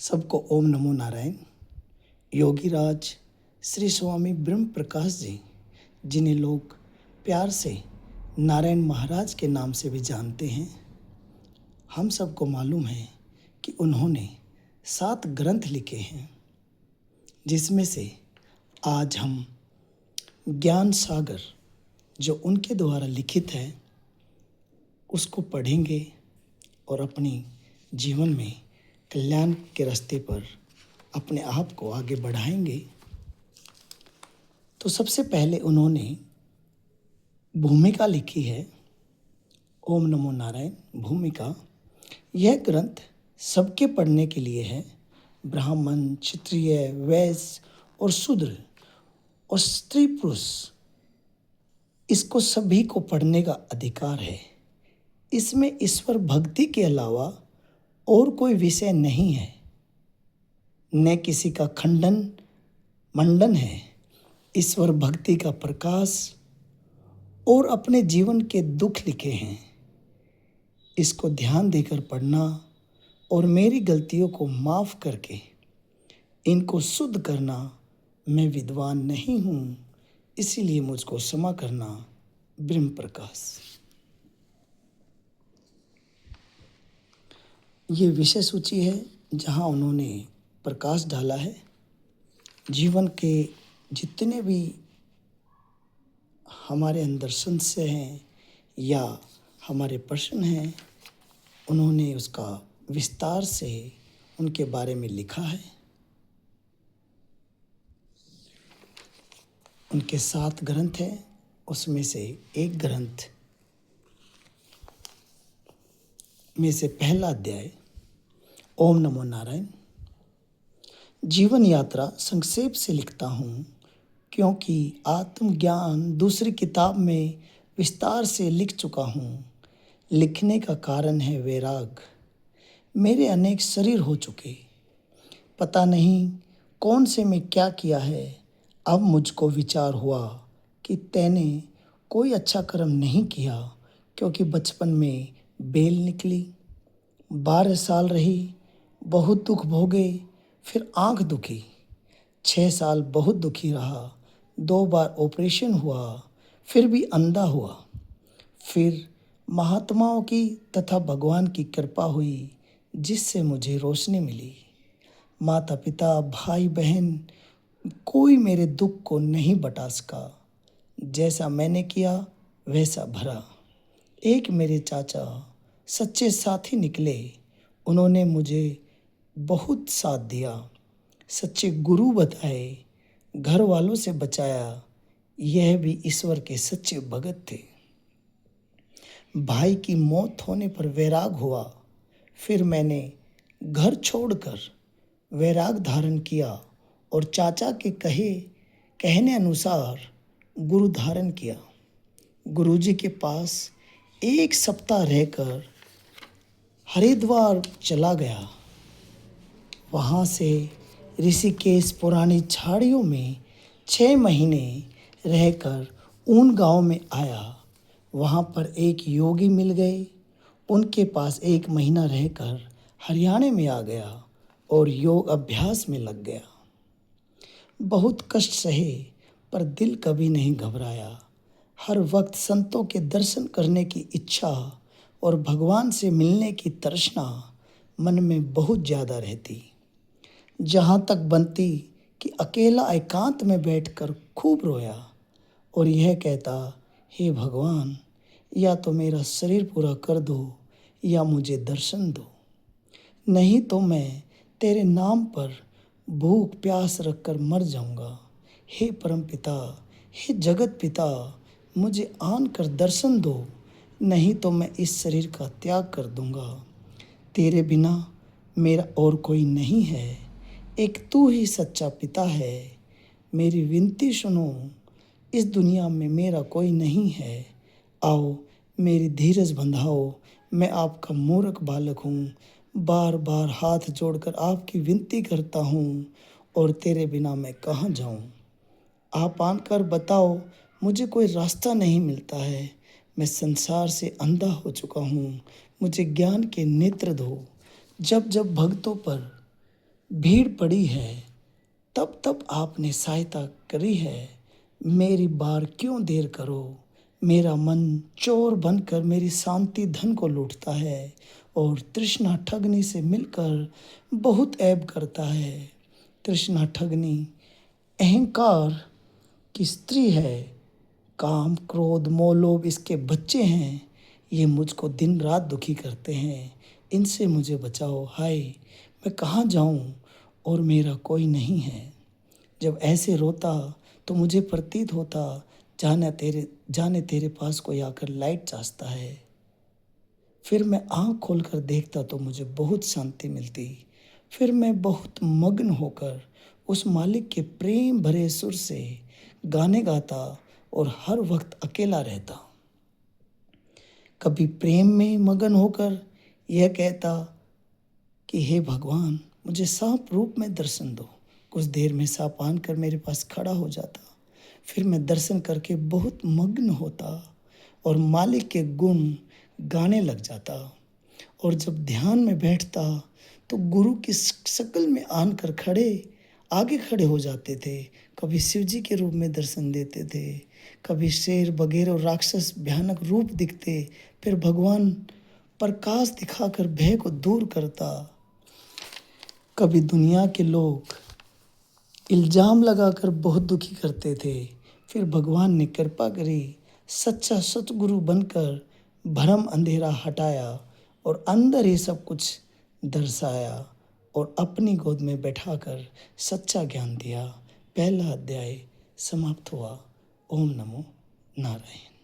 सबको ओम नमो नारायण। योगीराज श्री स्वामी ब्रह्म प्रकाश जी, जिन्हें लोग प्यार से नारायण महाराज के नाम से भी जानते हैं, हम सबको मालूम है कि उन्होंने 7 ग्रंथ लिखे हैं, जिसमें से आज हम ज्ञान सागर जो उनके द्वारा लिखित है उसको पढ़ेंगे और अपनी जीवन में कल्याण के रास्ते पर अपने आप को आगे बढ़ाएंगे। तो सबसे पहले उन्होंने भूमिका लिखी है, ओम नमो नारायण भूमिका। यह ग्रंथ सबके पढ़ने के लिए है। ब्राह्मण, क्षत्रिय, वैश्य और शूद्र और स्त्री पुरुष, इसको सभी को पढ़ने का अधिकार है। इसमें ईश्वर भक्ति के अलावा और कोई विषय नहीं है, न किसी का खंडन मंडन है। ईश्वर भक्ति का प्रकाश और अपने जीवन के दुख लिखे हैं। इसको ध्यान देकर पढ़ना और मेरी गलतियों को माफ़ करके इनको शुद्ध करना। मैं विद्वान नहीं हूँ, इसीलिए मुझको क्षमा करना। ब्रह्म प्रकाश। ये विषय सूची है जहाँ उन्होंने प्रकाश डाला है। जीवन के जितने भी हमारे अंदर संशय हैं या हमारे प्रश्न हैं, उन्होंने उसका विस्तार से उनके बारे में लिखा है। उनके 7 ग्रंथ हैं, उसमें से एक ग्रंथ में से पहला अध्याय ओम नमो नारायण। जीवन यात्रा संक्षेप से लिखता हूँ, क्योंकि आत्मज्ञान दूसरी किताब में विस्तार से लिख चुका हूँ। लिखने का कारण है वैराग। मेरे अनेक शरीर हो चुके, पता नहीं कौन से में क्या किया है। अब मुझको विचार हुआ कि तैने कोई अच्छा कर्म नहीं किया, क्योंकि बचपन में बेल निकली, 12 साल रही, बहुत दुख भोगे, फिर आँख दुखी, 6 साल बहुत दुखी रहा, 2 बार ऑपरेशन हुआ, फिर भी अंधा हुआ। फिर महात्माओं की तथा भगवान की कृपा हुई, जिससे मुझे रोशनी मिली। माता पिता, भाई बहन, कोई मेरे दुख को नहीं बता सका। जैसा मैंने किया वैसा भरा। एक मेरे चाचा सच्चे साथी निकले, उन्होंने मुझे बहुत साथ दिया, सच्चे गुरु बताए, घर वालों से बचाया। यह भी ईश्वर के सच्चे भगत थे। भाई की मौत होने पर वैराग हुआ, फिर मैंने घर छोड़कर वैराग धारण किया और चाचा के कहने अनुसार गुरु धारण किया। गुरुजी के पास 1 सप्ताह रहकर हरिद्वार चला गया। वहाँ से ऋषिकेश पुरानी झाड़ियों में 6 महीने रहकर ऊन गांव में आया। वहाँ पर एक योगी मिल गए, उनके पास 1 महीना रहकर हरियाणा में आ गया और योग अभ्यास में लग गया। बहुत कष्ट सहे पर दिल कभी नहीं घबराया। हर वक्त संतों के दर्शन करने की इच्छा और भगवान से मिलने की तृष्णा मन में बहुत ज़्यादा रहती। जहाँ तक बनती कि अकेला एकांत में बैठकर खूब रोया और यह कहता, हे भगवान, या तो मेरा शरीर पूरा कर दो या मुझे दर्शन दो, नहीं तो मैं तेरे नाम पर भूख प्यास रखकर मर जाऊंगा। हे परम पिता, हे जगत पिता, मुझे आन कर दर्शन दो, नहीं तो मैं इस शरीर का त्याग कर दूंगा। तेरे बिना मेरा और कोई नहीं है, एक तू ही सच्चा पिता है। मेरी विनती सुनो, इस दुनिया में मेरा कोई नहीं है। आओ मेरी धीरज बंधाओ, मैं आपका मूर्ख बालक हूँ। बार बार हाथ जोड़कर आपकी विनती करता हूँ, और तेरे बिना मैं कहाँ जाऊँ। आप आकर बताओ, मुझे कोई रास्ता नहीं मिलता है। मैं संसार से अंधा हो चुका हूँ, मुझे ज्ञान के नेत्र दो। जब जब भक्तों पर भीड़ पड़ी है, तब तब आपने सहायता करी है। मेरी बार क्यों देर करो। मेरा मन चोर बनकर मेरी शांति धन को लूटता है और तृष्णा ठगनी से मिलकर बहुत ऐब करता है। तृष्णा ठगनी अहंकार की स्त्री है। काम क्रोध मोह लोभ इसके बच्चे हैं। ये मुझको दिन रात दुखी करते हैं। इनसे मुझे बचाओ। हाय, मैं कहाँ जाऊँ और मेरा कोई नहीं है। जब ऐसे रोता तो मुझे प्रतीत होता जाने तेरे पास कोई आकर लाइट चाहता है। फिर मैं आँख खोलकर देखता तो मुझे बहुत शांति मिलती। फिर मैं बहुत मग्न होकर उस मालिक के प्रेम भरे सुर से गाने गाता और हर वक्त अकेला रहता। कभी प्रेम में मगन होकर यह कहता कि हे भगवान, मुझे सांप रूप में दर्शन दो। कुछ देर में सांप आकर मेरे पास खड़ा हो जाता। फिर मैं दर्शन करके बहुत मग्न होता और मालिक के गुण गाने लग जाता। और जब ध्यान में बैठता तो गुरु की शक्ल में आकर आगे खड़े हो जाते थे। कभी शिव जी के रूप में दर्शन देते थे, कभी शेर बगैर और राक्षस भयानक रूप दिखते। फिर भगवान प्रकाश दिखाकर भय को दूर करता। कभी दुनिया के लोग इल्जाम लगाकर बहुत दुखी करते थे। फिर भगवान ने कृपा करी, सच्चा सतगुरु बनकर भरम अंधेरा हटाया और अंदर ही सब कुछ दर्शाया और अपनी गोद में बैठाकर सच्चा ज्ञान दिया। पहला अध्याय समाप्त हुआ। ओम नमो नारायण।